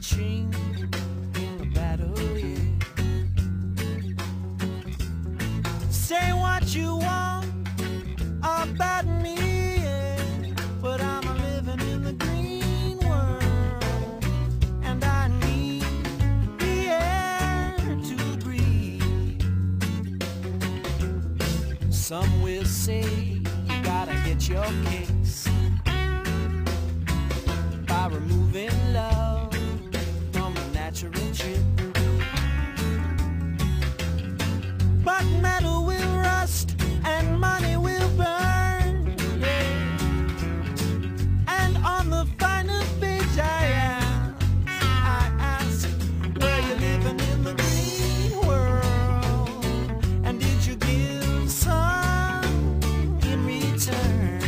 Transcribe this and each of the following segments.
watching in the battle, yeah. Say what you want about me, yeah, but I'm a living in the green world, and I need the air to breathe. Some will say you gotta get your kicks by removing love from the natural chip. But metal will rust and money will burn, yeah. And on the final page I ask, were you living in the green world? And did you give some in return?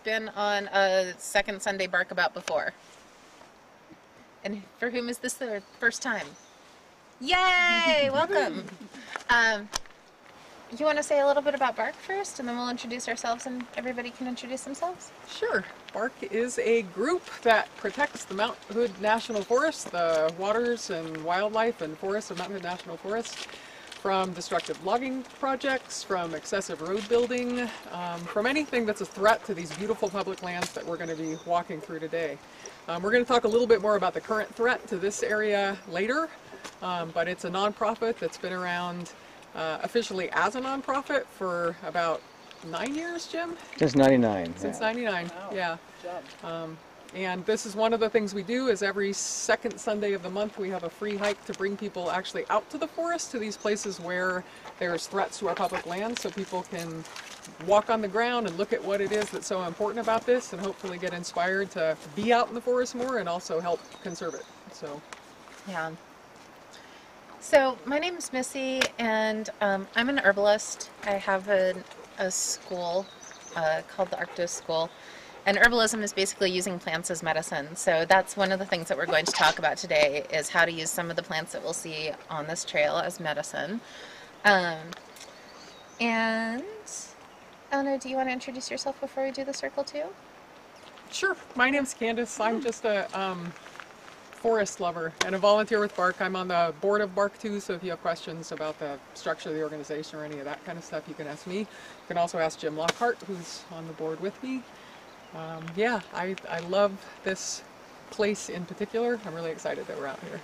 Been on a second Sunday Barkabout before? And for whom is this their first time? Yay! Welcome! You want to say a little bit about Bark first, and then we'll introduce ourselves and everybody can introduce themselves? Sure. Bark is a group that protects the Mount Hood National Forest, the waters and wildlife and forests of Mount Hood National Forest, from destructive logging projects, from excessive road building, from anything that's a threat to these beautiful public lands that we're going to be walking through today. We're going to talk a little bit more about the current threat to this area later, but it's a nonprofit that's been around officially as a nonprofit for about 9 years, Jim? Since 99. Since yeah. 99, Wow. yeah. Good job. And this is one of the things we do, is every second Sunday of the month we have a free hike to bring people actually out to the forest, to these places where there's threats to our public land, so people can walk on the ground and look at what it is that's so important about this, and hopefully get inspired to be out in the forest more and also help conserve it. So Yeah. So my name is Missy, and I'm an herbalist. I have a school called the Arctos School. And herbalism is basically using plants as medicine. So that's one of the things that we're going to talk about today, is how to use some of the plants that we'll see on this trail as medicine. And Eleanor, do you want to introduce yourself before we do the circle too? sure, my name's Candace. I'm just a forest lover and a volunteer with Bark. I'm on the board of Bark too, so if you have questions about the structure of the organization or any of that kind of stuff, you can ask me. You can also ask Jim Lockhart, who's on the board with me. Yeah, I love this place in particular. I'm really excited that we're out here.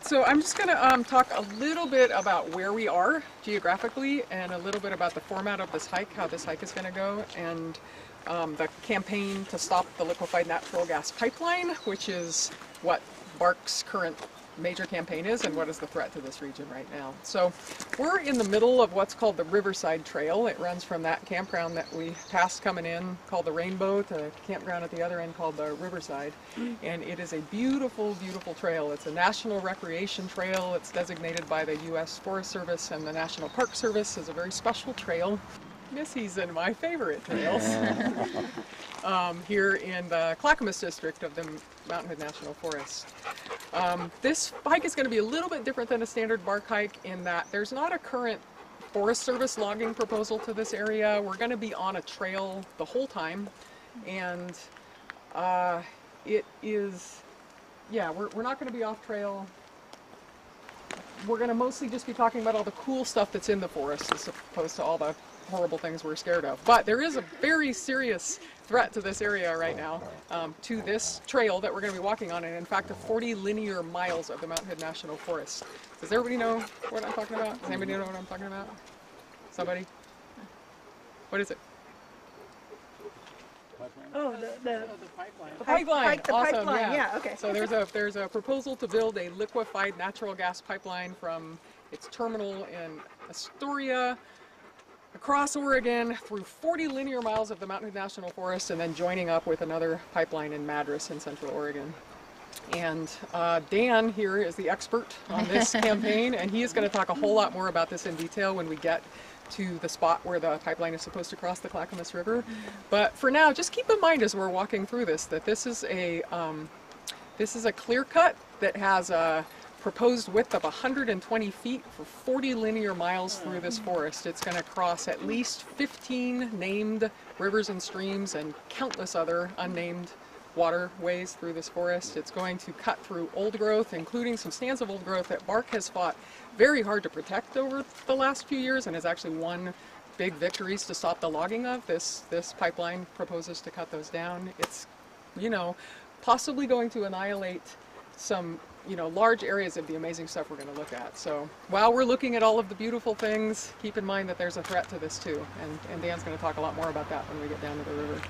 So I'm just going to talk a little bit about where we are geographically, and a little bit about the format of this hike, how this hike is going to go, and the campaign to stop the liquefied natural gas pipeline, which is what Bark's current major campaign is, and what is the threat to this region right now. So we're in the middle of what's called the Riverside Trail. It runs from that campground that we passed coming in called the Rainbow to a campground at the other end called the Riverside. And it is a beautiful, beautiful trail. It's a national recreation trail. It's designated by the U.S. Forest Service and the National Park Service as a very special trail. Missy's and my favorite trails here in the Clackamas district of the Mountain Hood National Forest. This hike is going to be a little bit different than a standard bark hike in that there's not a current Forest Service logging proposal to this area. We're going to be on a trail the whole time, and it is, yeah, we're not going to be off trail. We're going to mostly just be talking about all the cool stuff that's in the forest as opposed to all the horrible things we're scared of. But there is a very serious threat to this area right now, to this trail that we're going to be walking on, and in fact, the 40 linear miles of the Mountain Hood National Forest. Does everybody know what I'm talking about? Does anybody know what I'm talking about? Somebody? What is it? Oh, the pipeline. The pipeline. The Awesome. pipeline. Yeah. Okay. So there's a proposal to build a liquefied natural gas pipeline from its terminal in Astoria across Oregon through 40 linear miles of the Mountain Hood National Forest, and then joining up with another pipeline in Madras in Central Oregon. And Dan here is the expert on this campaign, and he is going to talk a whole lot more about this in detail when we get to the spot where the pipeline is supposed to cross the Clackamas River. But for now, just keep in mind as we're walking through this that this is a clear cut that has a proposed width of 120 feet for 40 linear miles through this forest. It's going to cross at least 15 named rivers and streams and countless other unnamed waterways through this forest. It's going to cut through old growth, including some stands of old growth that bark has fought very hard to protect over the last few years and has actually won big victories to stop the logging of. This pipeline proposes to cut those down. It's, you know, possibly going to annihilate some, you know, large areas of the amazing stuff we're going to look at. So while we're looking at all of the beautiful things, keep in mind that there's a threat to this too. And Dan's going to talk a lot more about that when we get down to the river.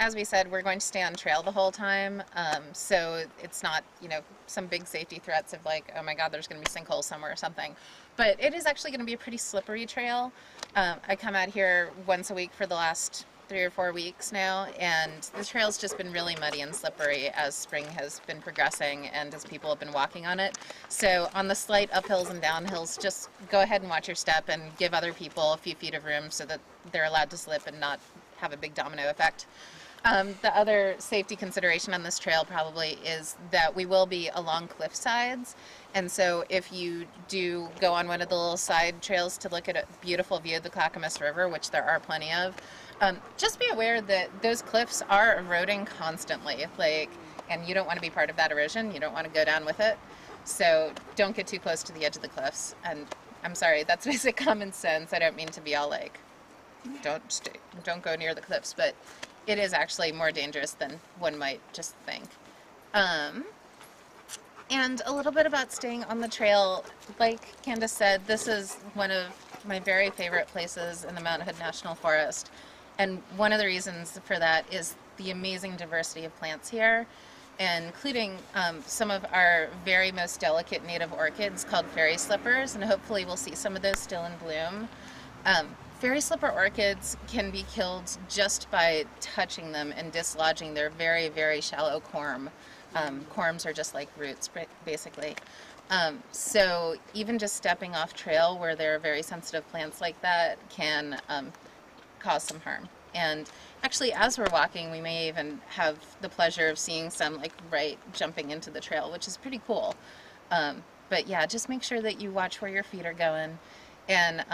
As we said, we're going to stay on trail the whole time, so it's not, you know, some big safety threats of like, oh my God, there's going to be sinkholes somewhere or something. But it is actually going to be a pretty slippery trail. I come out here once a week for the last 3 or 4 weeks now, and the trail's just been really muddy and slippery as spring has been progressing and as people have been walking on it. So on the slight uphills and downhills, just go ahead and watch your step and give other people a few feet of room so that they're allowed to slip and not have a big domino effect. The other safety consideration on this trail probably is that we will be along cliff sides, and so if you do go on one of the little side trails to look at a beautiful view of the Clackamas River, which there are plenty of, just be aware that those cliffs are eroding constantly, and you don't want to be part of that erosion. You don't want to go down with it, so don't get too close to the edge of the cliffs. And I'm sorry, that's basic common sense. I don't mean to be all like, don't go near the cliffs, but it is actually more dangerous than one might just think. And a little bit about staying on the trail. Like Candace said, this is one of my very favorite places in the Mountain Hood National Forest. And one of the reasons for that is the amazing diversity of plants here, including some of our very most delicate native orchids called fairy slippers, and hopefully we'll see some of those still in bloom. Fairy slipper orchids can be killed just by touching them and dislodging their very, very shallow corm. Corms are just like roots, basically. So even just stepping off trail where there are very sensitive plants like that can cause some harm. And actually, as we're walking, we may even have the pleasure of seeing some right jumping into the trail, which is pretty cool. But yeah, just make sure that you watch where your feet are going. And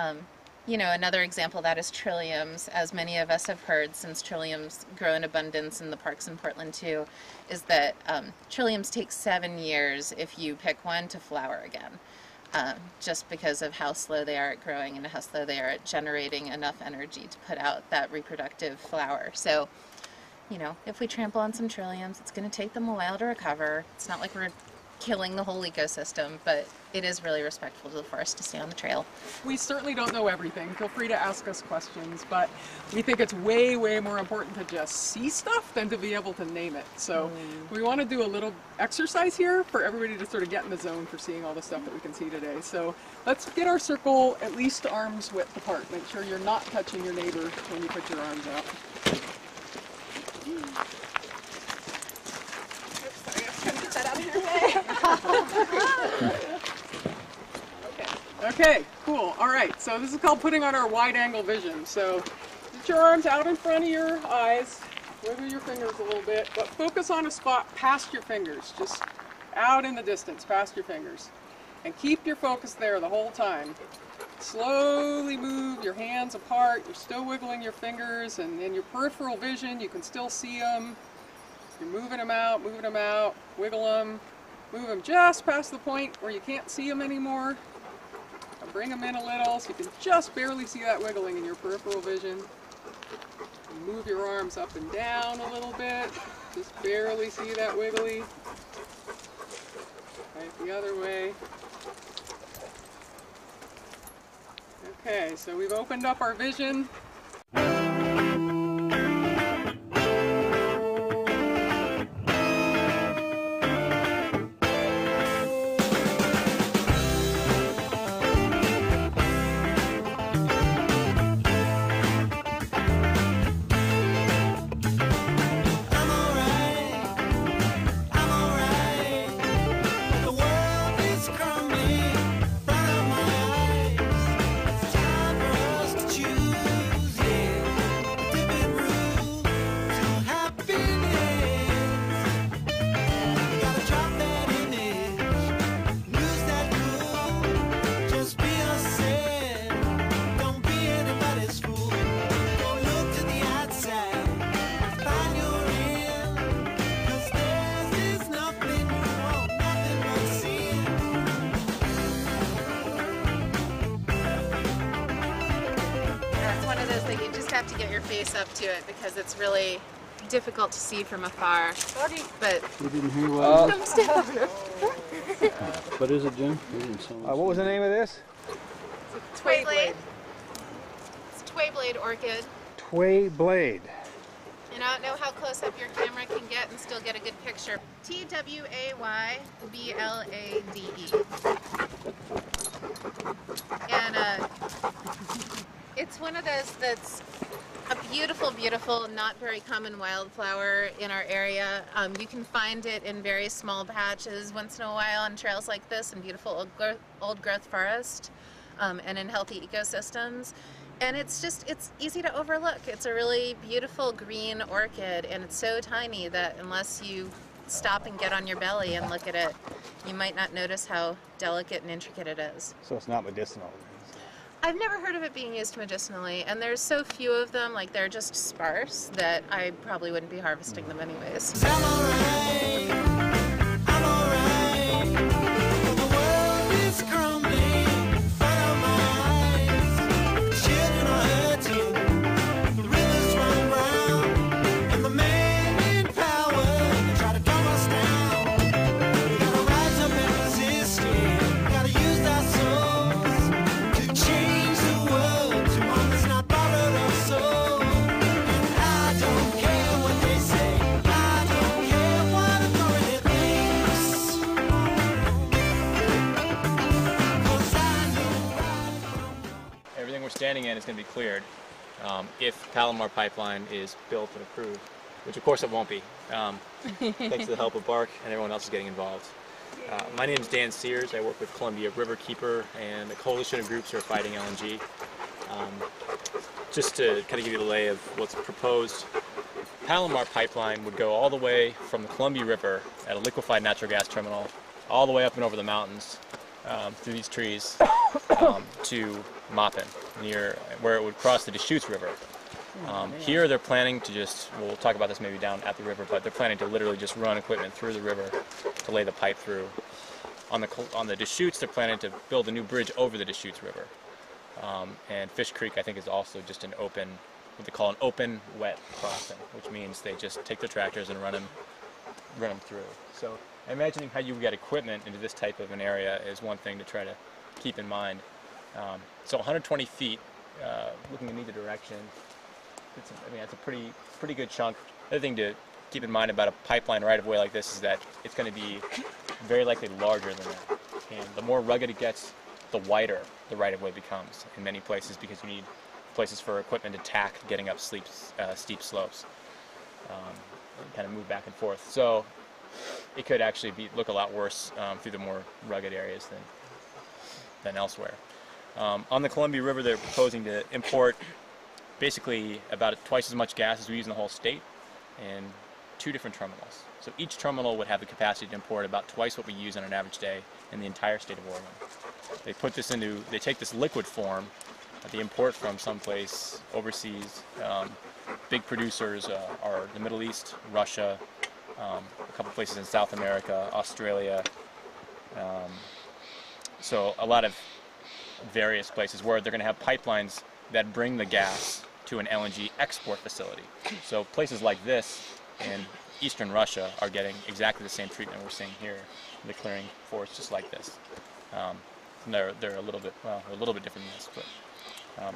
you know, another example of that is trilliums. As many of us have heard, since trilliums grow in abundance in the parks in Portland too, is that trilliums take 7 years if you pick one to flower again, just because of how slow they are at growing and how slow they are at generating enough energy to put out that reproductive flower. So, you know, if we trample on some trilliums, it's going to take them a while to recover. It's not like we're killing the whole ecosystem, but it is really respectful to the forest to stay on the trail. We certainly don't know everything. Feel free to ask us questions, but we think it's way, way more important to just see stuff than to be able to name it. So we want to do a little exercise here for everybody to sort of get in the zone for seeing all the stuff that we can see today. So let's get our circle at least arm's width apart. Make sure you're not touching your neighbor when you put your arms out. Okay, cool. All right, so this is called putting on our wide-angle vision. So Get your arms out in front of your eyes. Wiggle your fingers a little bit, but focus on a spot past your fingers, just out in the distance, past your fingers. And keep your focus there the whole time. Slowly move your hands apart. You're still wiggling your fingers, and in your peripheral vision, you can still see them. You're moving them out, wiggle them. Move them just past the point where you can't see them anymore. And bring them in a little so you can just barely see that wiggling in your peripheral vision. Move your arms up and down a little bit. Just barely see that wiggly. Right, the other way. Okay, so we've opened up our vision. Have to get your face up to it because it's really difficult to see from afar. But We didn't hear what. comes down. What is it, Jim? What was the name of this? Tway blade. It's tway blade orchid. Tway blade. And I don't know how close up your camera can get and still get a good picture. T-W-A-Y-B-L-A-D-E. And it's one of those that's a beautiful, beautiful, not very common wildflower in our area. You can find it in very small patches once in a while on trails like this in beautiful old growth forest and in healthy ecosystems. And it's easy to overlook. It's a really beautiful green orchid, and it's so tiny that unless you stop and get on your belly and look at it, you might not notice how delicate and intricate it is. So it's not medicinal. I've never heard of it being used medicinally, and there's so few of them, like they're just sparse, that I probably wouldn't be harvesting them anyways. I'm alright, I'm alright. The world is crumbling in front of my eyes. Children are hurting, the rivers run brown, and the men in power try to calm us down. We gotta rise up and resist it. We gotta use our souls to change the world to one that's not borrowed or sold. And I don't care what they say. I don't care what authority thinks. 'Cause I know right from Everything we're standing in is going to be cleared if Palomar Pipeline is built and approved, which of course it won't be, thanks to the help of BARC and everyone else is getting involved. My name is Dan Sears. I work with Columbia Riverkeeper and a coalition of groups who are fighting LNG. Just to kind of give you the lay of what's proposed, Palomar Pipeline would go all the way from the Columbia River at a liquefied natural gas terminal all the way up and over the mountains through these trees to Maupin, near where it would cross the Deschutes River. Here they're planning to we'll talk about this maybe down at the river, but they're planning to literally just run equipment through the river to lay the pipe through. On the Deschutes, they're planning to build a new bridge over the Deschutes River. And Fish Creek, I think, is also just an open, what they call an open wet crossing, which means they just take their tractors and run them through. So imagining how you get equipment into this type of an area is one thing to try to keep in mind. So 120 feet, looking in either direction, it's a pretty good chunk. Another thing to keep in mind about a pipeline right-of-way like this is that it's going to be very likely larger than that. And the more rugged it gets, the wider the right-of-way becomes in many places, because you need places for equipment to tack getting up steep slopes and kind of move back and forth. So it could actually look a lot worse through the more rugged areas than elsewhere. On the Columbia River, they're proposing to import basically about twice as much gas as we use in the whole state in 2 different terminals. So each terminal would have the capacity to import about twice what we use on an average day in the entire state of Oregon. They take this liquid form that they import from someplace overseas. Big producers are the Middle East, Russia, a couple places in South America, Australia. So a lot of various places where they're going to have pipelines that bring the gas to an LNG export facility. So places like this in eastern Russia are getting exactly the same treatment we're seeing here. They're clearing forests just like this. They're a little bit different than this, but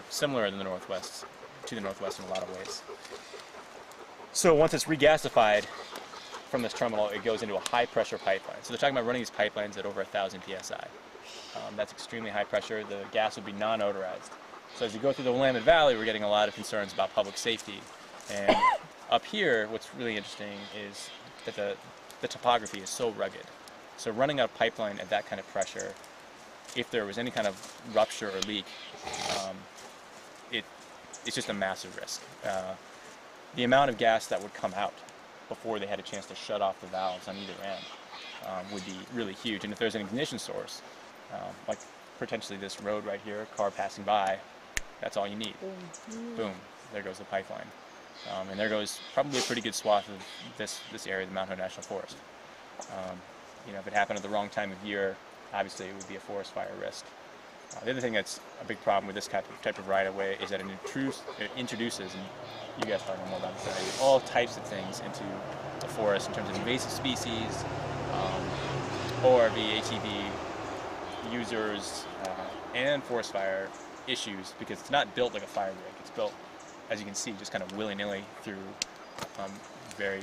similar in the northwest, to the northwest in a lot of ways. So once it's regasified from this terminal, it goes into a high pressure pipeline. So they're talking about running these pipelines at over 1,000 psi. That's extremely high pressure. The gas would be non-odorized. So as you go through the Willamette Valley, we're getting a lot of concerns about public safety. And up here, what's really interesting is that the topography is so rugged. So running a pipeline at that kind of pressure, if there was any kind of rupture or leak, it's just a massive risk. The amount of gas that would come out before they had a chance to shut off the valves on either end would be really huge. And if there's an ignition source, like potentially this road right here, car passing by, that's all you need. Boom, there goes the pipeline. And there goes probably a pretty good swath of this area, the Mount Hood National Forest. If it happened at the wrong time of year, obviously it would be a forest fire risk. The other thing that's a big problem with this type of right-of-way is that it introduces, and you guys probably know more about this, all types of things into the forest in terms of invasive species, ORV, ATV users, and forest fire issues, because it's not built like a fire break. It's built, as you can see, just kind of willy-nilly through very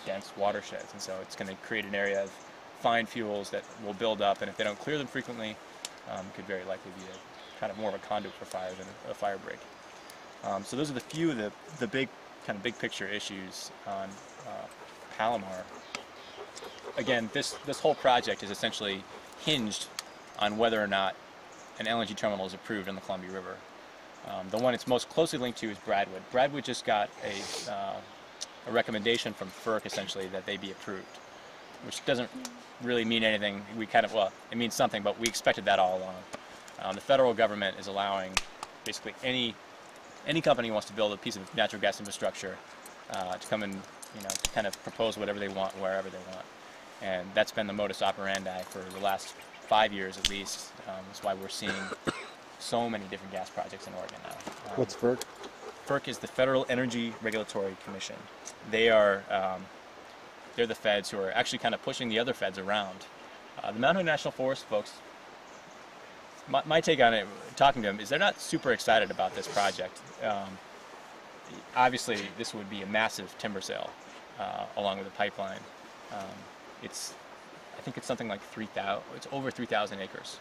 dense watersheds, and so it's going to create an area of fine fuels that will build up, and if they don't clear them frequently, could very likely be a kind of more of a conduit for fire than a fire break. So those are the few of the big picture issues on Palomar. Again, this whole project is essentially hinged on whether or not an LNG terminal is approved on the Columbia River. The one it's most closely linked to is Bradwood. Bradwood just got a recommendation from FERC essentially that they be approved, which doesn't really mean anything. It means something, but we expected that all along. The federal government is allowing basically any company who wants to build a piece of natural gas infrastructure to come and kind of propose whatever they want wherever they want, and that's been the modus operandi for the last 5 years at least. That's why we're seeing so many different gas projects in Oregon now. What's FERC? FERC is the Federal Energy Regulatory Commission. They are they're the feds who are actually kind of pushing the other feds around. The Mount Hood National Forest folks, my take on it, talking to them, is they're not super excited about this project. Obviously, this would be a massive timber sale along with the pipeline. I think it's something like 3,000. It's over 3,000 acres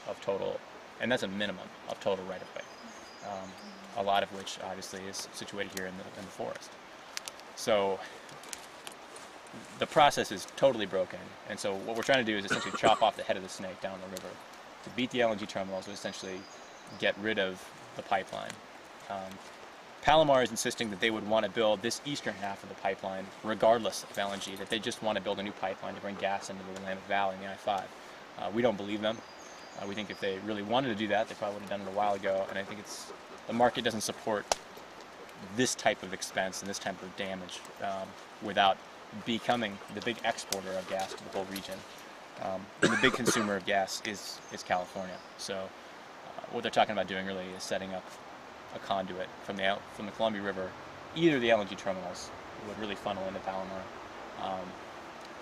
of total, and that's a minimum of total right-of-way. A lot of which obviously is situated here in the forest. So the process is totally broken, and so what we're trying to do is essentially chop off the head of the snake down the river to beat the LNG terminals and essentially get rid of the pipeline. Palomar is insisting that they would want to build this eastern half of the pipeline regardless of LNG, that they just want to build a new pipeline to bring gas into the Willamette Valley in the I-5. We don't believe them. We think if they really wanted to do that, they probably would have done it a while ago, and I think the market doesn't support this type of expense and this type of damage without becoming the big exporter of gas to the whole region. And the big consumer of gas is California. So what they're talking about doing really is setting up a conduit from the Columbia River. Either the LNG terminals would really funnel into Palomar,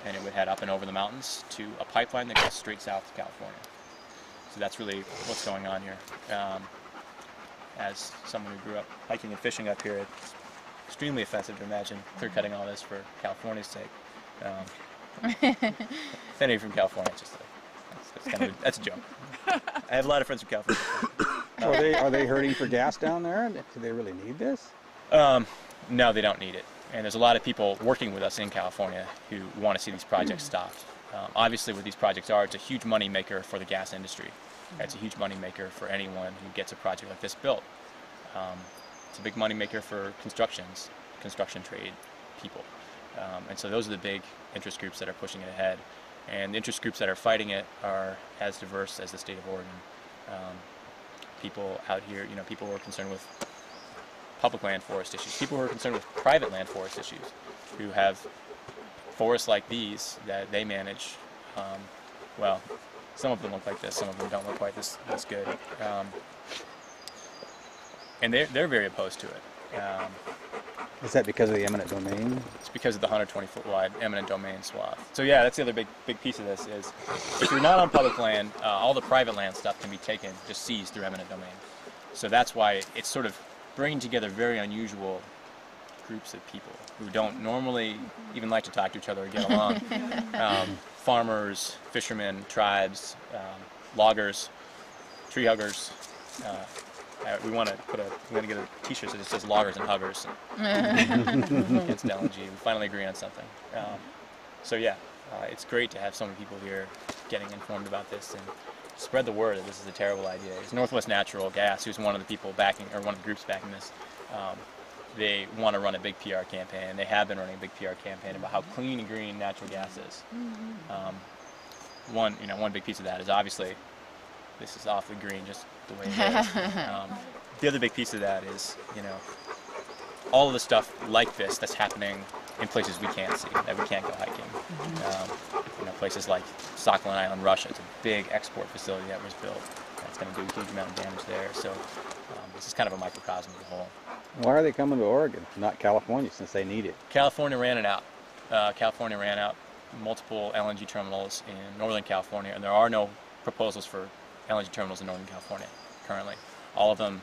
and it would head up and over the mountains to a pipeline that goes straight south to California. So that's really what's going on here. As someone who grew up hiking and fishing up here, it's extremely offensive to imagine clear-cutting all this for California's sake. If any from California, that's a joke. I have a lot of friends from California. Are they hurting for gas down there? Do they really need this? No, they don't need it. And there's a lot of people working with us in California who want to see these projects stopped. Obviously, what these projects are, it's a huge money maker for the gas industry. It's a huge money maker for anyone who gets a project like this built. it's a big moneymaker for construction trade people. And so those are the big interest groups that are pushing it ahead. And the interest groups that are fighting it are as diverse as the state of Oregon. People out here, people who are concerned with public land forest issues, people who are concerned with private land forest issues, who have forests like these that they manage. Well, some of them look like this, some of them don't look quite this good. And they're very opposed to it. Is that because of the eminent domain? It's because of the 120-foot wide eminent domain swath. So yeah, that's the other big piece of this is if you're not on public land, all the private land stuff can be taken, just seized through eminent domain. So that's why it's sort of bringing together very unusual groups of people who don't normally even like to talk to each other or get along. Farmers, fishermen, tribes, loggers, tree huggers. We want to get a T-shirt that says "Loggers and Huggers." Against LNG. We finally agree on something. So yeah, it's great to have so many people here getting informed about this and spread the word that this is a terrible idea. It's Northwest Natural Gas, who's one of the people backing, or one of the groups backing this. They want to run a big PR campaign. They have been running a big PR campaign about how clean and green natural gas is. One big piece of that is obviously this is awfully green, just the way it is. The other big piece of that is, all of the stuff like this that's happening in places we can't see, that we can't go hiking. Places like Sakhalin Island, Russia. It's a big export facility that was built. That's going to do a huge amount of damage there. So this is kind of a microcosm of the whole. Why are they coming to Oregon, not California, since they need it? California ran it out. California ran out multiple LNG terminals in Northern California, and there are no proposals for LNG terminals in Northern California currently. All of them,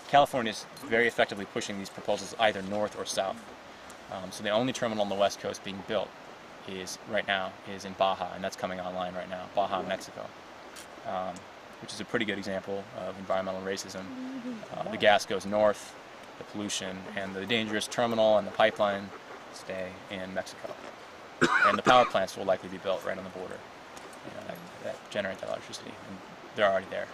California is very effectively pushing these proposals either north or south. So the only terminal on the west coast being built right now is in Baja, and that's coming online right now, Baja, Mexico, which is a pretty good example of environmental racism. The gas goes north, the pollution and the dangerous terminal and the pipeline stay in Mexico. And the power plants will likely be built right on the border that generate that electricity, and they're already there.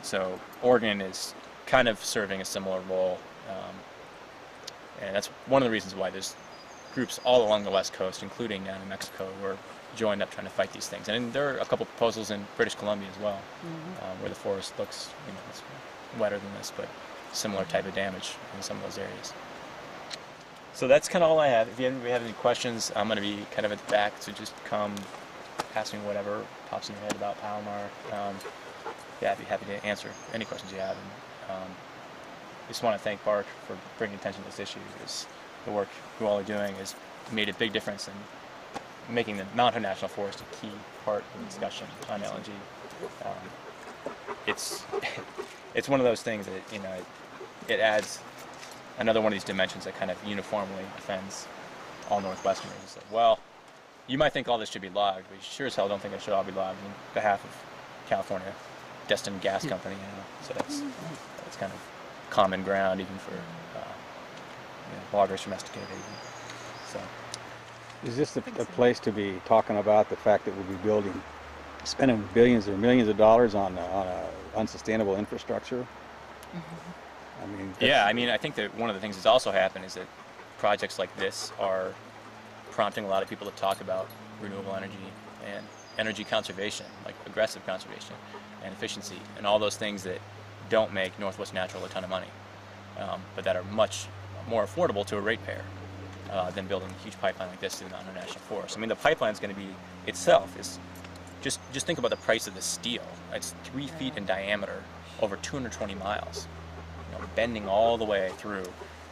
So Oregon is kind of serving a similar role, and that's one of the reasons why there's groups all along the west coast, including down in Mexico, who are joined up trying to fight these things. And there are a couple proposals in British Columbia as well, where the forest looks, it's wetter than this, but similar type of damage in some of those areas. So that's kind of all I have. If you have any questions, I'm going to be kind of at the back, so just come ask me whatever pops in your head about Palomar. I'd be happy to answer any questions you have. And I just want to thank Bark for bringing attention to this issue, because the work you all are doing has made a big difference in making the Mountain National Forest a key part of the discussion on LNG. It's one of those things that it adds another one of these dimensions that kind of uniformly offends all Northwesterners. It's like, well, you might think all this should be logged, but you sure as hell don't think it should all be logged on behalf of California Destined Gas Company. So that's kind of common ground even for loggers from Estacada. So, is this a place to be talking about the fact that we'll be spending billions or millions of dollars on a unsustainable infrastructure? I think that one of the things that's also happened is that projects like this are prompting a lot of people to talk about renewable energy and energy conservation, like aggressive conservation and efficiency, and all those things that don't make Northwest Natural a ton of money, but that are much more affordable to a ratepayer than building a huge pipeline like this through the Mountain National Forest. I mean, the pipeline is going to be itself is just think about the price of the steel. It's 3 feet in diameter, over 220 miles, bending all the way through,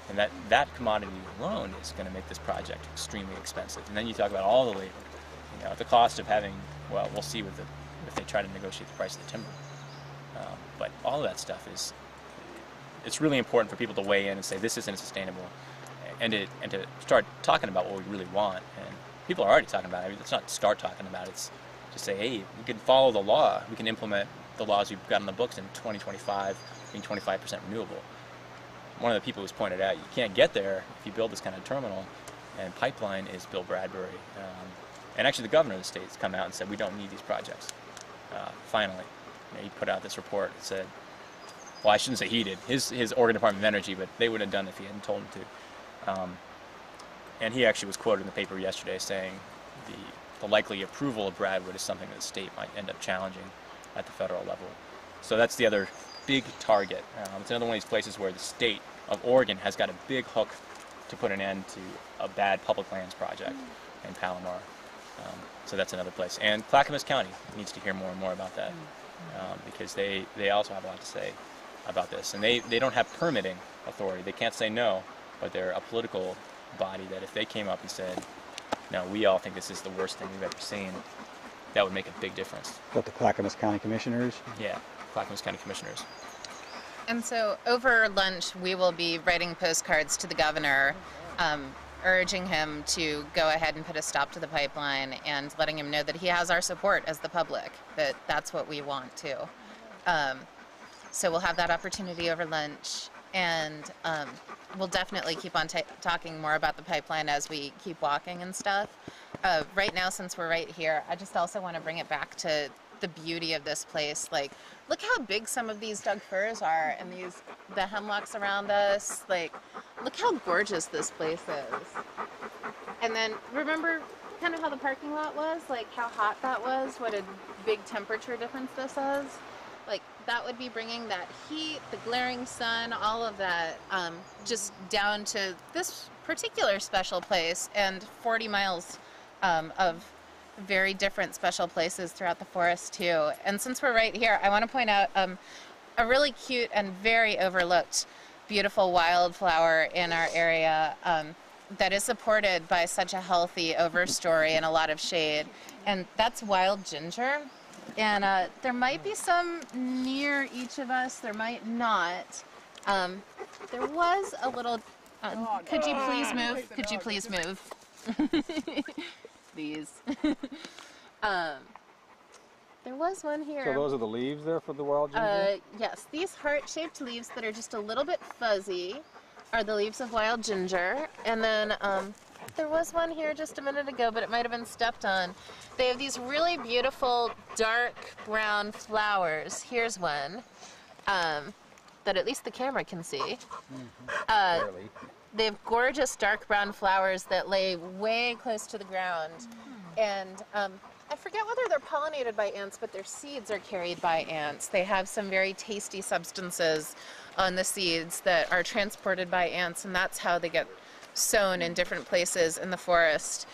and that commodity alone is going to make this project extremely expensive. And then you talk about all the labor, the cost of having. Well, we'll see if they try to negotiate the price of the timber. But all of that stuff it's really important for people to weigh in and say this isn't sustainable, and to start talking about what we really want. And people are already talking about it. Let's not start talking about it. It's just say, hey, we can follow the law. We can implement the laws we've got on the books in 2025, being 25% renewable. One of the people who's pointed out you can't get there if you build this kind of terminal and pipeline is Bill Bradbury. And actually the governor of the state has come out and said we don't need these projects. Finally, he put out this report that said well, I shouldn't say he did, his Oregon Department of Energy, but they would have done it if he hadn't told them to. And he actually was quoted in the paper yesterday saying the likely approval of Bradwood is something that the state might end up challenging at the federal level. So that's the other big target. It's another one of these places where the state of Oregon has got a big hook to put an end to a bad public lands project in Palomar. So that's another place. And Clackamas County needs to hear more and more about that because they also have a lot to say about this. And they don't have permitting authority. They can't say no, but they're a political body that if they came up and said, no, we all think this is the worst thing we've ever seen, that would make a big difference. What, the Clackamas County Commissioners? Yeah, Clackamas County Commissioners. And so over lunch, we will be writing postcards to the governor, urging him to go ahead and put a stop to the pipeline and letting him know that he has our support as the public, that that's what we want to. So we'll have that opportunity over lunch, and we'll definitely keep on talking more about the pipeline as we keep walking and stuff. Right now, since we're right here, I just also want to bring it back to the beauty of this place. Like, look how big some of these Doug firs are, and the hemlocks around us. Like, look how gorgeous this place is. And then remember kind of how the parking lot was, like how hot that was, what a big temperature difference this is. Like, that would be bringing that heat, the glaring sun, all of that, just down to this particular special place, and 40 miles of very different special places throughout the forest too. And since we're right here, I want to point out a really cute and very overlooked beautiful wildflower in our area that is supported by such a healthy overstory and a lot of shade, and that's wild ginger. And there might be some near each of us, there might not. There was a little, could you please move? Could you please move? Please. There was one here. So those are the leaves there for the wild ginger? Yes, these heart-shaped leaves that are just a little bit fuzzy are the leaves of wild ginger. And then there was one here just a minute ago, but it might have been stepped on. They have these really beautiful dark brown flowers. Here's one that at least the camera can see. Barely. They have gorgeous dark brown flowers that lay way close to the ground. And I forget whether they're pollinated by ants, but their seeds are carried by ants. They have some very tasty substances on the seeds that are transported by ants, and that's how they get sown in different places in the forest.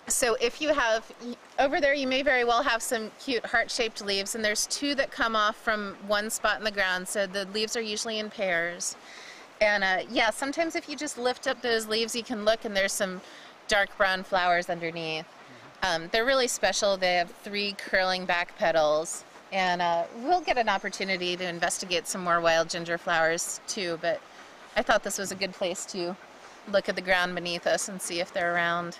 So if you have, over there you may very well have some cute heart-shaped leaves, and there's two that come off from one spot in the ground, so the leaves are usually in pairs. And yeah, sometimes if you just lift up those leaves, you can look and there's some dark brown flowers underneath. They're really special. They have 3 curling back petals. And we'll get an opportunity to investigate some more wild ginger flowers too, but I thought this was a good place to look at the ground beneath us and see if they're around.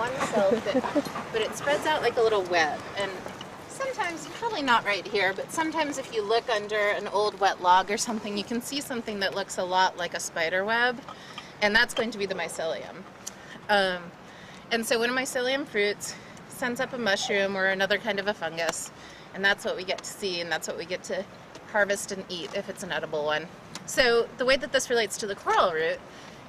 one cell thick, but it spreads out like a little web. And sometimes, probably not right here, but sometimes if you look under an old wet log or something, you can see something that looks a lot like a spider web, and that's going to be the mycelium. And so when a mycelium fruits, sends up a mushroom or another kind of a fungus, and that's what we get to see, and that's what we get to harvest and eat if it's an edible one. So the way that this relates to the coral root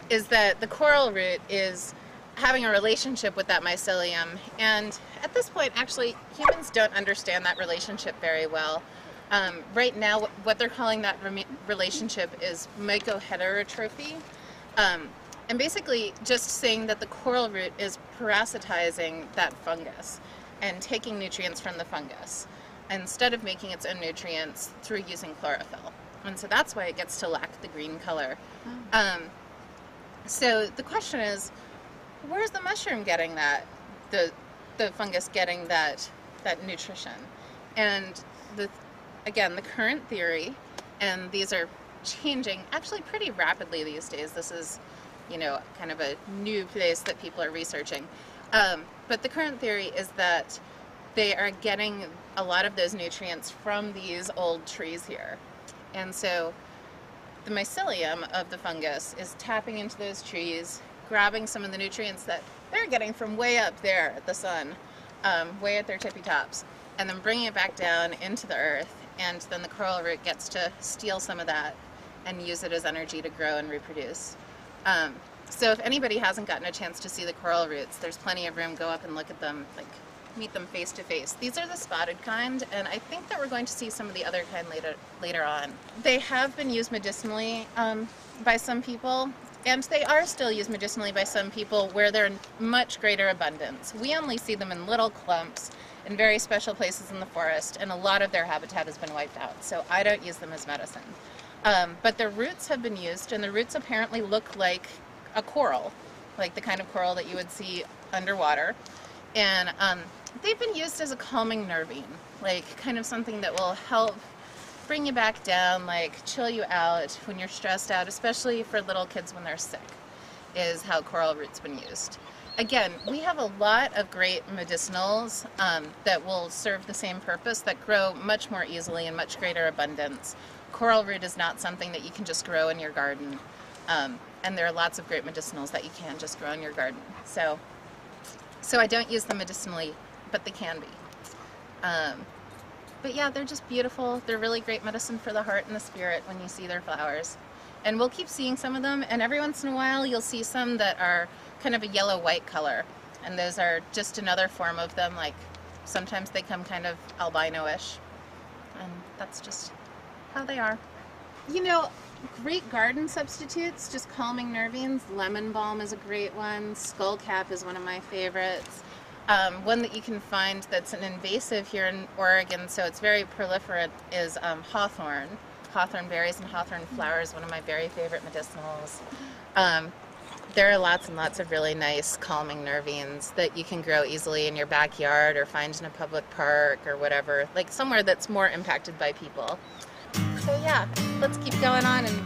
is that the coral root is having a relationship with that mycelium, and at this point actually humans don't understand that relationship very well. Right now what they're calling that relationship is mycoheterotrophy, and basically just saying that the coral root is parasitizing that fungus and taking nutrients from the fungus instead of making its own nutrients through using chlorophyll. And so that's why it gets to lack the green color. So the question is, where's the mushroom getting that, the fungus getting that nutrition? And again, the current theory, and these are changing actually pretty rapidly these days. This is, kind of a new place that people are researching. But the current theory is that they are getting a lot of those nutrients from these old trees here. And so the mycelium of the fungus is tapping into those trees, grabbing some of the nutrients that they're getting from way up there at the sun, way at their tippy tops, and then bringing it back down into the earth. And then the coral root gets to steal some of that and use it as energy to grow and reproduce. So if anybody hasn't gotten a chance to see the coral roots, there's plenty of room. Go up and look at them, meet them face to face. These are the spotted kind, and I think that we're going to see some of the other kind later on. They have been used medicinally by some people, and they are still used medicinally by some people where they're in much greater abundance. We only see them in little clumps in very special places in the forest, and a lot of their habitat has been wiped out, so I don't use them as medicine. But their roots have been used, and the roots apparently look like a coral, like the kind of coral that you would see underwater. And they've been used as a calming nervine, like kind of something that will help bring you back down, like chill you out when you're stressed out, especially for little kids when they're sick, is how coral root's been used. Again, we have a lot of great medicinals that will serve the same purpose, that grow much more easily in much greater abundance. Coral root is not something that you can just grow in your garden, and there are lots of great medicinals that you can just grow in your garden. So I don't use them medicinally, but they can be. But yeah, they're just beautiful. They're really great medicine for the heart and the spirit when you see their flowers. And we'll keep seeing some of them, and every once in a while you'll see some that are kind of a yellow-white color. And those are just another form of them, like sometimes they come kind of albino-ish. And that's just how they are. Great garden substitutes, just calming nervines. Lemon balm is a great one. Skullcap is one of my favorites. One that you can find that's an invasive here in Oregon, so it's very proliferate, is hawthorn. Hawthorn berries and hawthorn flowers, one of my very favorite medicinals. There are lots and lots of really nice calming nervines that you can grow easily in your backyard or find in a public park or whatever, like somewhere that's more impacted by people. So yeah, let's keep going on and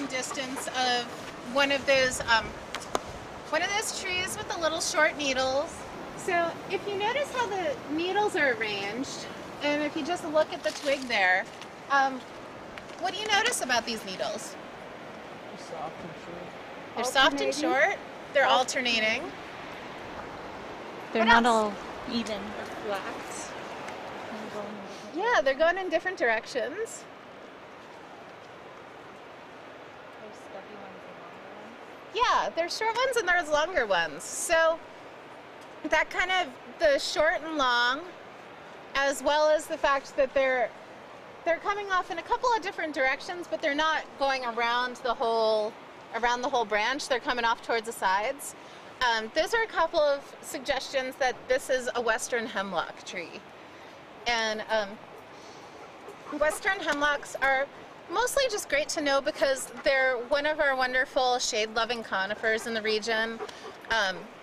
distance of one of those trees with the little short needles. So if you notice how the needles are arranged, and if you just look at the twig there, what do you notice about these needles? They're soft and short. They're soft and short. They're alternating. They're not all even or flat. Yeah, they're going in different directions. There's stubby ones Yeah, there's short ones and there's longer ones. So that kind of the short and long, as well as the fact that they're coming off in a couple of different directions, but they're not going around the whole branch. They're coming off towards the sides. Those are a couple of suggestions that this is a western hemlock tree. And western hemlocks are mostly just great to know because they're one of our wonderful shade-loving conifers in the region.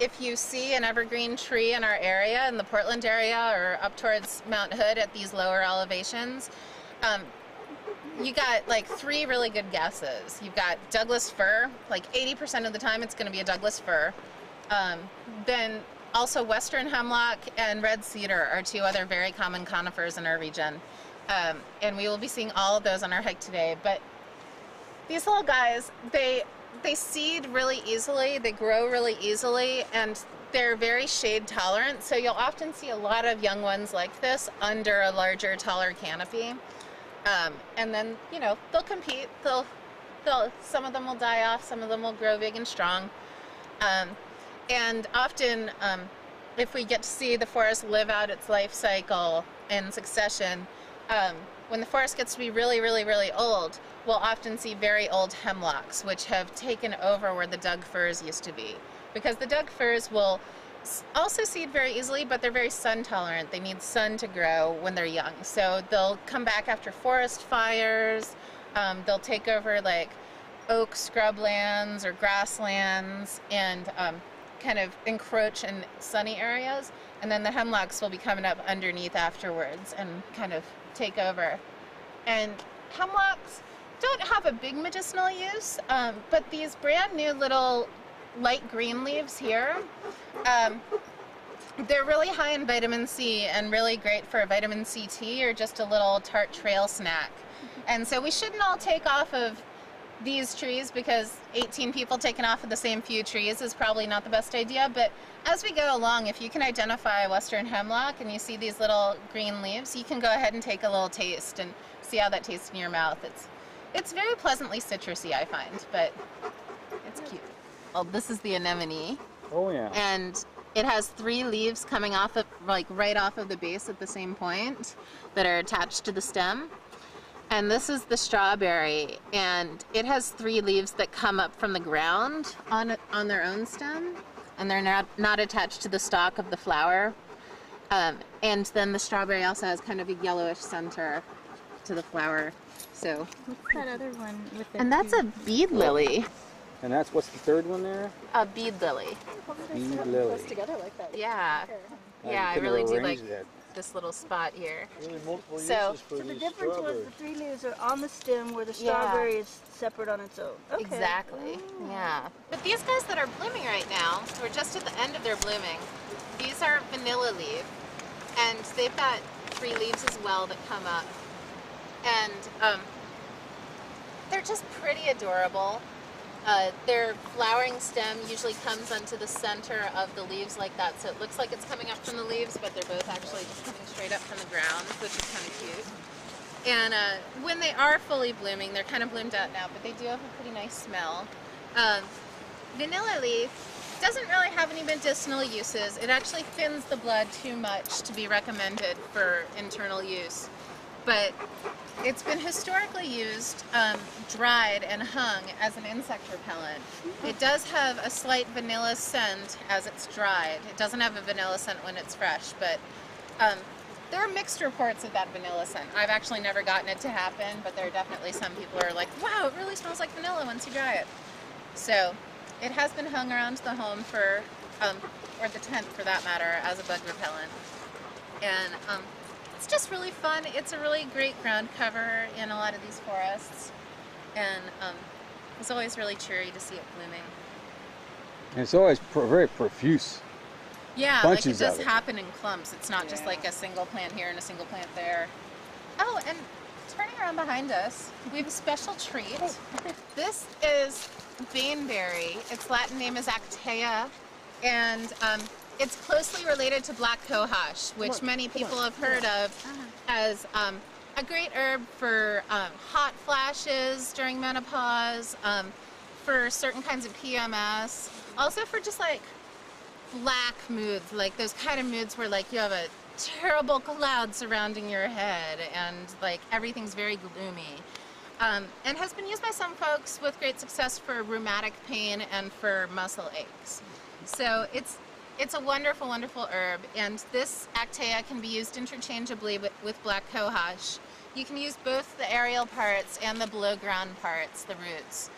If you see an evergreen tree in our area, in the Portland area or up towards Mount Hood at these lower elevations, you got like 3 really good guesses. You've got Douglas fir, like 80% of the time it's going to be a Douglas fir. Then also western hemlock and red cedar are 2 other very common conifers in our region. And we will be seeing all of those on our hike today. But these little guys, they seed really easily, they grow really easily, and they're very shade tolerant. So you'll often see a lot of young ones like this under a larger, taller canopy. And then, you know, they'll compete. Some of them will die off, some of them will grow big and strong. And often, if we get to see the forest live out its life cycle in succession, when the forest gets to be really, really, really old, we'll often see very old hemlocks, which have taken over where the Doug firs used to be. Because the Doug firs will also seed very easily, but they're very sun tolerant. They need sun to grow when they're young. So they'll come back after forest fires. They'll take over like oak scrublands or grasslands and kind of encroach in sunny areas. And then the hemlocks will be coming up underneath afterwards and kind of take over. And hemlocks don't have a big medicinal use, but these brand new little light green leaves here, they're really high in vitamin C and really great for a vitamin C tea or just a little tart trail snack. And so we shouldn't all take off of these trees because 18 people taking off of the same few trees is probably not the best idea. But as we go along, if you can identify a western hemlock and you see these little green leaves, you can go ahead and take a little taste and see how that tastes in your mouth. It's very pleasantly citrusy, I find, but it's cute. Well, this is the anemone. Oh yeah. And it has 3 leaves coming off of, like right off of the base at the same point that are attached to the stem. And this is the strawberry, and it has 3 leaves that come up from the ground on their own stem, and they're not attached to the stalk of the flower. And then the strawberry also has kind of a yellowish center to the flower. So. What's that other one with the? And that's a bead lily. And that's, what's the third one there? A bead lily. Bead lily. together like that. Yeah. Yeah, I You could've really do arranged like that. this little spot here. Really multiple So- uses for So the these difference was strawberries. the 3 leaves are on the stem where the Yeah. strawberry is separate on its own. Okay. Exactly. Yeah. But these guys that are blooming right now, we're just at the end of their blooming. These are vanilla leaf, and they've got 3 leaves as well that come up, and they're just pretty adorable. Their flowering stem usually comes onto the center of the leaves like that, so it looks like it's coming up from the leaves, but they're both actually just coming straight up from the ground, which is kind of cute. And when they are fully blooming, they're kind of bloomed out now, but they do have a pretty nice smell. Vanilla leaf doesn't really have any medicinal uses. It actually thins the blood too much to be recommended for internal use. But it's been historically used dried and hung as an insect repellent. It does have a slight vanilla scent as it's dried. It doesn't have a vanilla scent when it's fresh, but there are mixed reports of that vanilla scent. I've actually never gotten it to happen, but there are definitely some people who are like, wow, it really smells like vanilla once you dry it. So it has been hung around the home for, or the tent for that matter, as a bug repellent. And it's just really fun. It's a really great ground cover in a lot of these forests. And it's always really cheery to see it blooming. And it's always very profuse. Yeah, like it Bunches does of it. happen in clumps. It's not just like a single plant here and a single plant there. Oh, and turning around behind us, we have a special treat. This is baneberry. Its Latin name is Actea, and it's closely related to black cohosh, which many people have heard of as a great herb for hot flashes during menopause, for certain kinds of PMS, also for just like black moods, like those kind of moods where like you have a terrible cloud surrounding your head and like everything's very gloomy. And has been used by some folks with great success for rheumatic pain and for muscle aches. So it's a wonderful, wonderful herb, and this Actea can be used interchangeably with black cohosh. You can use both the aerial parts and the below ground parts, the roots.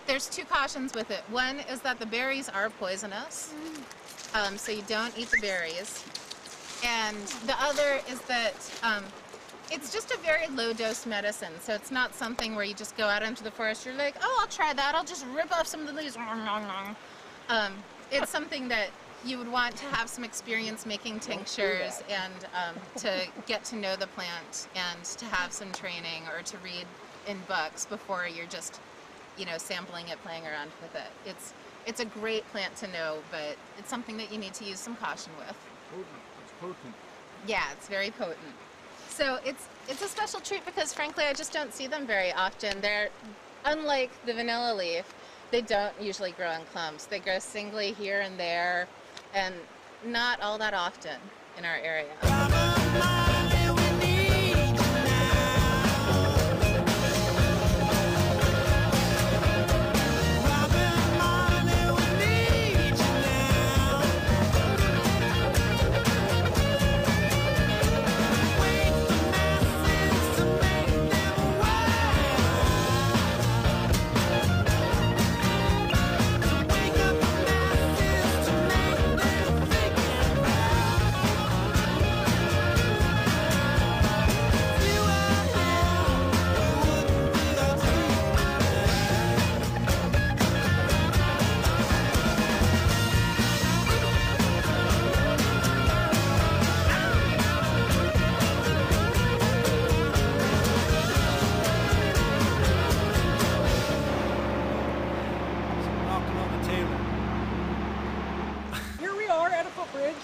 There's two cautions with it. One is that the berries are poisonous, so you don't eat the berries. And the other is that it's just a very low dose medicine, so it's not something where you just go out into the forest, you're like, oh, I'll try that, I'll just rip off some of the leaves. It's something that you would want to have some experience making tinctures and to get to know the plant and to have some training or to read in books before you're just, you know, sampling it, playing around with it. It's a great plant to know, but it's something that you need to use some caution with. It's potent. Yeah, it's very potent. So it's a special treat because frankly I just don't see them very often. They're unlike the vanilla leaf. They don't usually grow in clumps. They grow singly here and there, and not all that often in our area.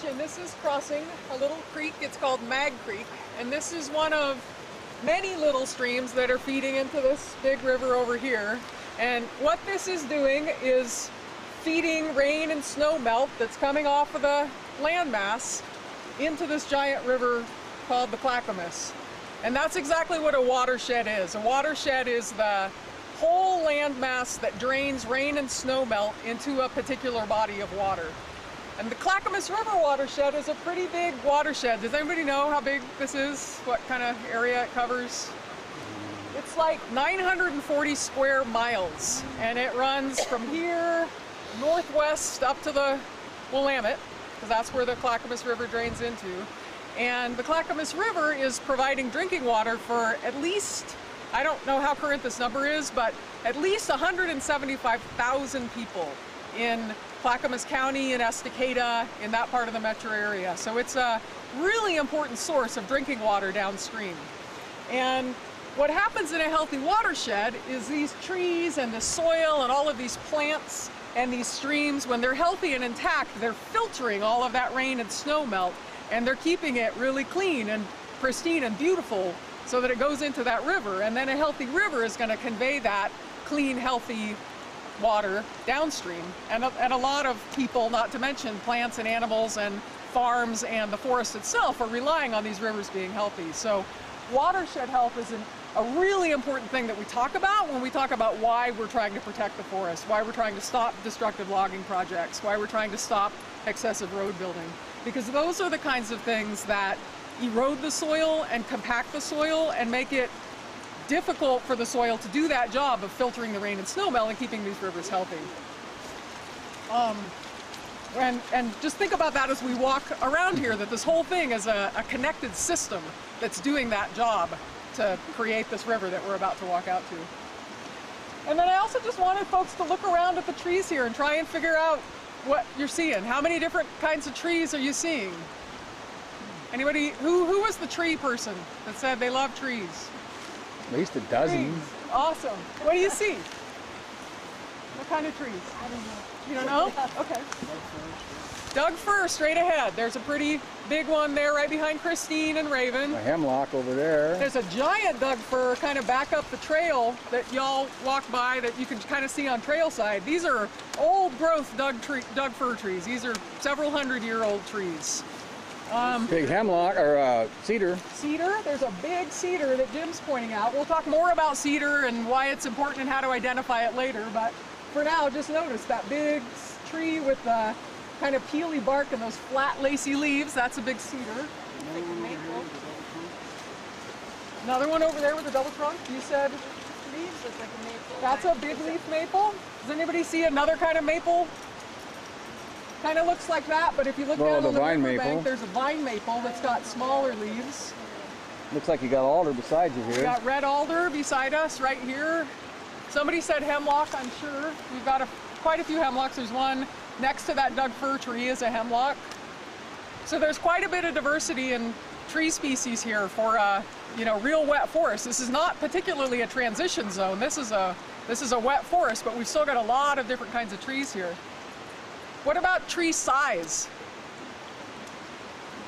And this is crossing a little creek. It's called Mag Creek, and this is one of many little streams that are feeding into this big river over here. And what this is doing is feeding rain and snow melt that's coming off of the landmass into this giant river called the Clackamas. And that's exactly what a watershed is. A watershed is the whole landmass that drains rain and snow melt into a particular body of water. And the Clackamas River watershed is a pretty big watershed. Does anybody know how big this is? What kind of area it covers? It's like 940 square miles, and it runs from here northwest up to the Willamette, because that's where the Clackamas River drains into. And the Clackamas River is providing drinking water for at least, I don't know how current this number is, but at least 175,000 people in Clackamas County and Estacada, in that part of the metro area. So it's a really important source of drinking water downstream. And what happens in a healthy watershed is these trees and the soil and all of these plants and these streams, when they're healthy and intact, they're filtering all of that rain and snow melt, and they're keeping it really clean and pristine and beautiful so that it goes into that river. And then a healthy river is going to convey that clean, healthy water downstream. And a lot of people, not to mention plants and animals and farms and the forest itself, are relying on these rivers being healthy. So watershed health is a really important thing that we talk about when we talk about why we're trying to protect the forest, why we're trying to stop destructive logging projects, why we're trying to stop excessive road building. Because those are the kinds of things that erode the soil and compact the soil and make it difficult for the soil to do that job of filtering the rain and snow melt and keeping these rivers healthy. And just think about that as we walk around here, that this whole thing is a connected system that's doing that job to create this river that we're about to walk out to. And then I also just wanted folks to look around at the trees here and try and figure out what you're seeing. How many different kinds of trees are you seeing? Anybody, who was the tree person that said they love trees? At least a dozen. Trees. Awesome. What do you see? What kind of trees? I don't know. You don't know? Okay. Doug fir straight ahead. There's a pretty big one there right behind Christine and Raven. A hemlock over there. There's a giant Doug fir kind of back up the trail that y'all walk by that you can kind of see on trail side. These are old growth Doug fir trees. These are several 100-year-old trees. Big hemlock or cedar. Cedar, there's a big cedar that Jim's pointing out. We'll talk more about cedar and why it's important and how to identify it later, but for now, just notice that big tree with the kind of peely bark and those flat, lacy leaves. That's a big cedar. Like a maple. Another one over there with a double trunk. You said Leaves look like a maple. that's a big leaf maple. Does anybody see another kind of maple? Kind of looks like that, but if you look down on the vine riverbank, maple. there's a vine maple that's got smaller leaves. Looks like you got alder beside you We here. got red alder beside us right here. Somebody said hemlock, I'm sure. We've got quite a few hemlocks. There's one next to that Doug fir tree is a hemlock. So there's quite a bit of diversity in tree species here for real wet forest. This is not particularly a transition zone. This is a wet forest, but we've still got a lot of different kinds of trees here. What about tree size?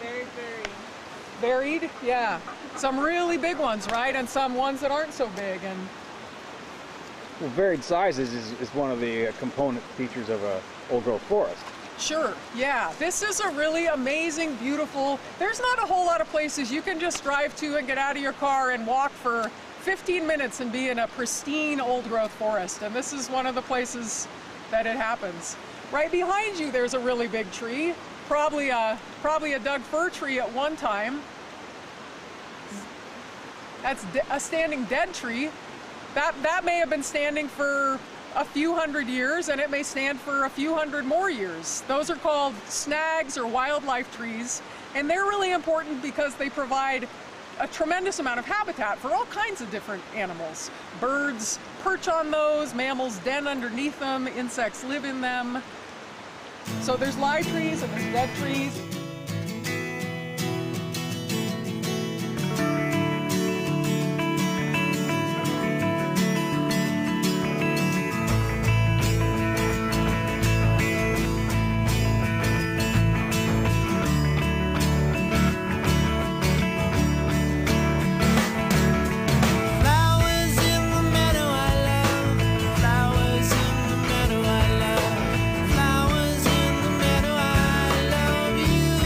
Very, very. Varied, yeah. Some really big ones, right? And some ones that aren't so big. And Well, varied sizes is one of the component features of a old growth forest. sure, yeah. This is a really amazing, beautiful, there's not a whole lot of places you can just drive to and get out of your car and walk for 15 minutes and be in a pristine old growth forest. And this is one of the places that it happens. Right behind you, there's a really big tree, probably a Doug fir tree at one time. That's a standing dead tree. That may have been standing for a few hundred years, and it may stand for a few hundred more years. Those are called snags or wildlife trees, and they're really important because they provide a tremendous amount of habitat for all kinds of different animals. Birds perch on those, mammals den underneath them, insects live in them. So there's live trees and there's dead trees. Flowers in the meadow I love, flowers in the meadow I love, flowers in the meadow I love you.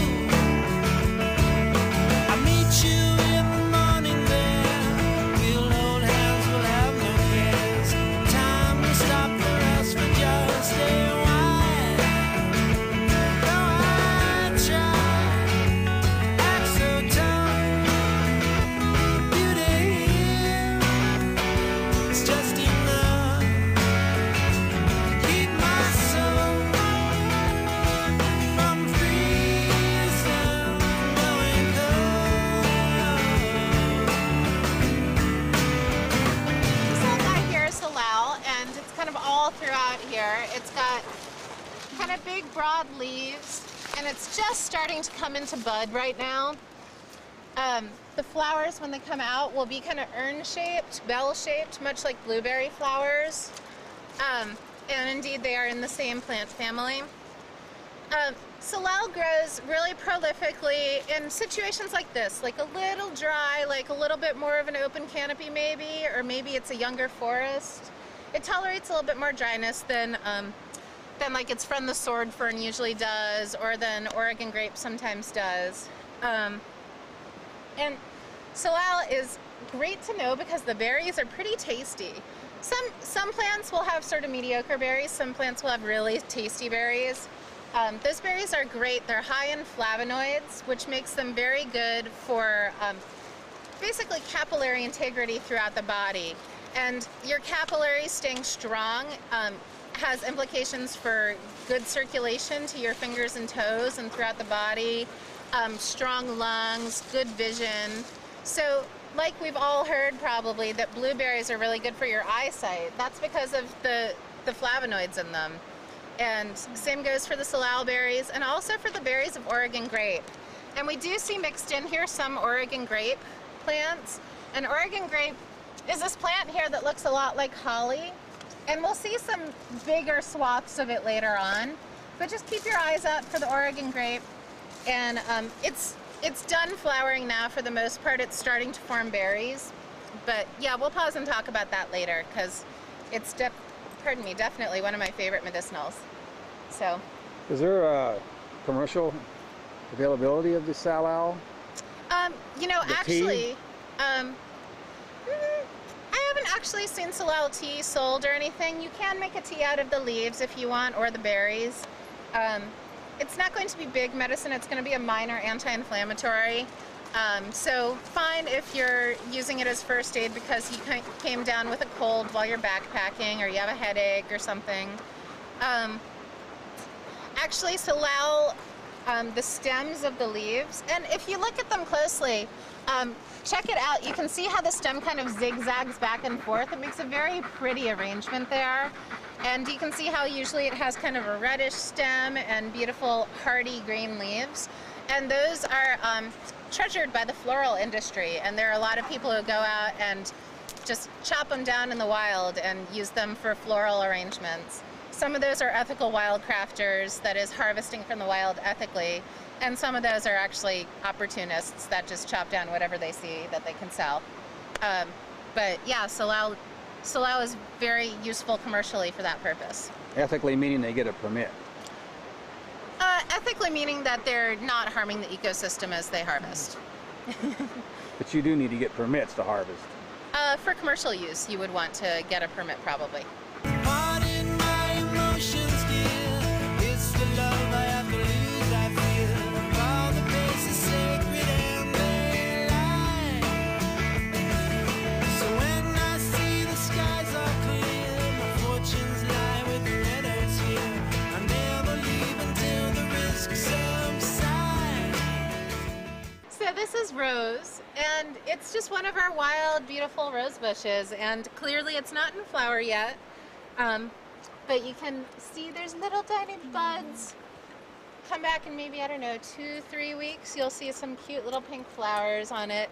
I meet you in the morning there, we'll hold hands, we'll have no cares. Time will stop for us for just a while. Though I try, act so tough, beauty it's just enough to keep my soul from freezing, blowing This whole guy here is Salal, and it's kind of all throughout here. It's got kind of big, broad leaves, and it's just starting to come into bud right now. The flowers, when they come out, will be kind of urn-shaped, bell-shaped, much like blueberry flowers. And indeed, they are in the same plant family. Salal grows really prolifically in situations like this, like a little dry, like a little bit more of an open canopy maybe, or maybe it's a younger forest. It tolerates a little bit more dryness than like its friend the sword fern usually does, or than Oregon grape sometimes does. And Salal is great to know because the berries are pretty tasty. Some plants will have sort of mediocre berries, some plants will have really tasty berries. Those berries are great. They're high in flavonoids, which makes them very good for basically capillary integrity throughout the body. And your capillaries staying strong has implications for good circulation to your fingers and toes and throughout the body, strong lungs, good vision. So, like we've all heard probably, that blueberries are really good for your eyesight. That's because of the flavonoids in them. And same goes for the salal berries and also for the berries of Oregon grape. And we do see mixed in here some Oregon grape plants. And Oregon grape is this plant here that looks a lot like holly. And we'll see some bigger swaths of it later on. But just keep your eyes out for the Oregon grape. And it's done flowering now for the most part. It's starting to form berries. But yeah, we'll pause and talk about that later because it's definitely one of my favorite medicinals. So, Is there a commercial availability of the salal? you know, The actually, I haven't actually seen salal tea sold or anything. You can make a tea out of the leaves if you want, or the berries. It's not going to be big medicine. It's going to be a minor anti-inflammatory. So fine if you're using it as first aid because you came down with a cold while you're backpacking or you have a headache or something. Actually, salal, the stems of the leaves, and if you look at them closely, check it out. You can see how the stem kind of zigzags back and forth. It makes a very pretty arrangement there. And you can see how usually it has kind of a reddish stem and beautiful hardy green leaves. And those are treasured by the floral industry. And there are a lot of people who go out and just chop them down in the wild and use them for floral arrangements. Some of those are ethical wildcrafters, that is harvesting from the wild ethically. And some of those are actually opportunists that just chop down whatever they see that they can sell. But yeah, salal is very useful commercially for that purpose. Ethically meaning they get a permit. Ethically meaning that they're not harming the ecosystem as they harvest. But you do need to get permits to harvest. For commercial use, you would want to get a permit probably. Pardon my emotions, dear. It's the love I have to lose, I feel. All the places sacred and they lie. So when I see the skies are clear, my fortunes lie with the letters here. I never leave until the risk subsides. So this is rose, and it's just one of our wild, beautiful rose bushes, and clearly it's not in flower yet. But you can see there's little tiny buds. Come back in maybe, I don't know, 2-3 weeks, you'll see some cute little pink flowers on it.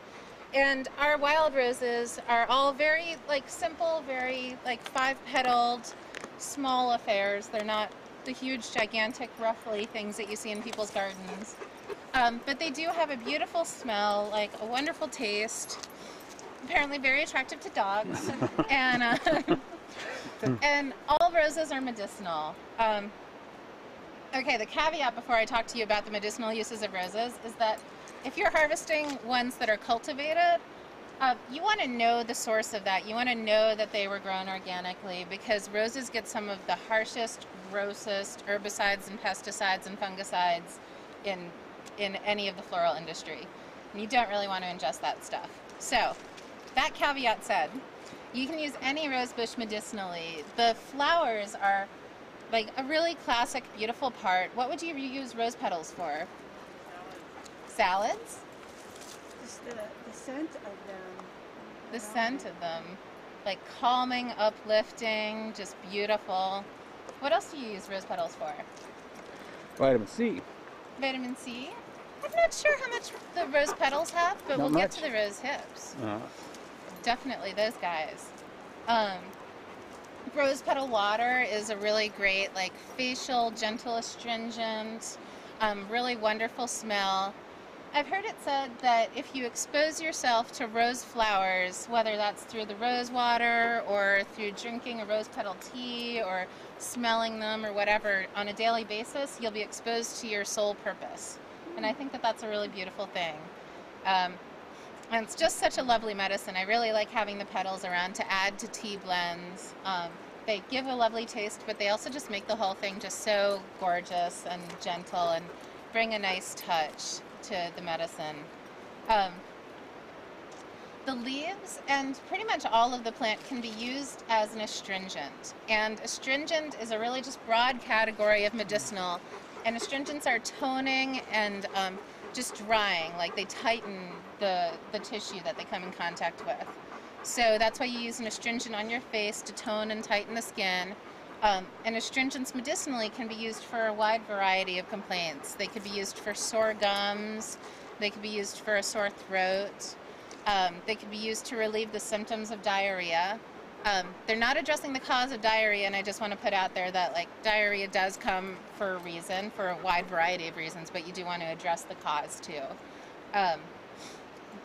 And our wild roses are all very simple, very 5-petaled, small affairs. They're not the huge, gigantic, ruffly things that you see in people's gardens. But they do have a beautiful smell, a wonderful taste, apparently very attractive to dogs. And and all roses are medicinal. Okay, the caveat before I talk to you about the medicinal uses of roses is that if you're harvesting ones that are cultivated, you want to know the source of that. You want to know that they were grown organically, because roses get some of the harshest, grossest herbicides and pesticides and fungicides in any of the floral industry. And you don't really want to ingest that stuff. So, that caveat said, you can use any rose bush medicinally. The flowers are a really classic, beautiful part. What would you use rose petals for? Salads? Just the scent of them. The scent of them. Calming, uplifting, just beautiful. What else do you use rose petals for? Vitamin C. Vitamin C? I'm not sure how much the rose petals have, but Not we'll get much. to the rose hips. Uh, Definitely those guys. Rose petal water is a really great, facial, gentle astringent, really wonderful smell. I've heard it said that if you expose yourself to rose flowers, whether that's through the rose water or through drinking a rose petal tea or smelling them or whatever on a daily basis, you'll be exposed to your soul purpose. And I think that that's a really beautiful thing. And it's just such a lovely medicine. I really like having the petals around to add to tea blends. They give a lovely taste, but they also just make the whole thing just so gorgeous and gentle and bring a nice touch to the medicine. The leaves and pretty much all of the plant can be used as an astringent. And astringent is a really just broad category of medicinal. And astringents are toning and just drying, they tighten the tissue that they come in contact with. So that's why you use an astringent on your face to tone and tighten the skin. And astringents medicinally can be used for a wide variety of complaints. They could be used for sore gums, they could be used for a sore throat, they could be used to relieve the symptoms of diarrhea. They're not addressing the cause of diarrhea, and I just want to put out there that like diarrhea does come for a reason, for a wide variety of reasons, but you do want to address the cause too.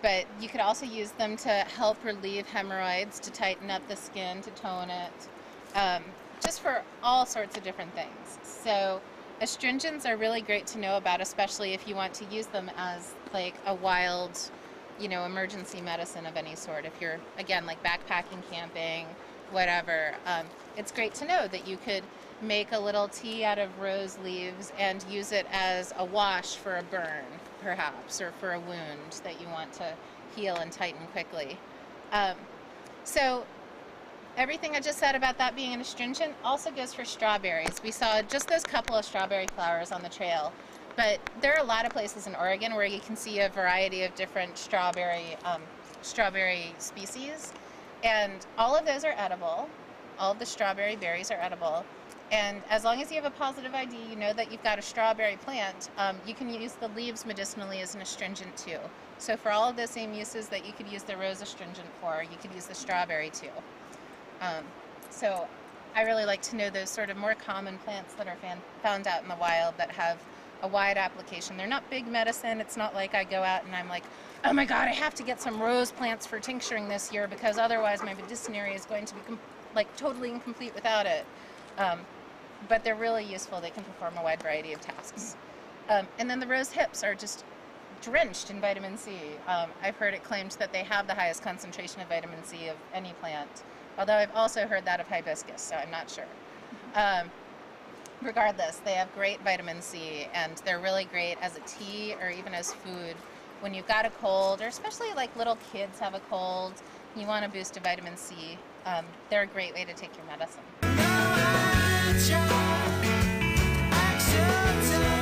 But you could also use them to help relieve hemorrhoids, to tighten up the skin, to tone it, just for all sorts of different things. So astringents are really great to know about, especially if you want to use them as like a wild, emergency medicine of any sort. If you're, again, like backpacking, camping, whatever, it's great to know that you could make a little tea out of rose leaves and use it as a wash for a burn, perhaps, or for a wound that you want to heal and tighten quickly. So everything I just said about that being an astringent also goes for strawberries. We saw just those couple of strawberry flowers on the trail, but there are a lot of places in Oregon where you can see a variety of different strawberry species, and all of those are edible. All of the strawberry berries are edible. And as long as you have a positive ID, you know that you've got a strawberry plant, you can use the leaves medicinally as an astringent too. So for all of the same uses that you could use the rose astringent for, you could use the strawberry too. So I really like to know those sort of more common plants that are found out in the wild that have a wide application. They're not big medicine. It's not like I go out and I'm like, oh my God, I have to get some rose plants for tincturing this year because otherwise my medicinary is going to be totally incomplete without it. But they're really useful. They can perform a wide variety of tasks. And then the rose hips are just drenched in vitamin C. I've heard it claimed that they have the highest concentration of vitamin C of any plant, although I've also heard that of hibiscus, so I'm not sure. Regardless, they have great vitamin C, and they're really great as a tea or even as food when you've got a cold, or especially like little kids have a cold, you want a boost of vitamin C. They're a great way to take your medicine. Now I try, accept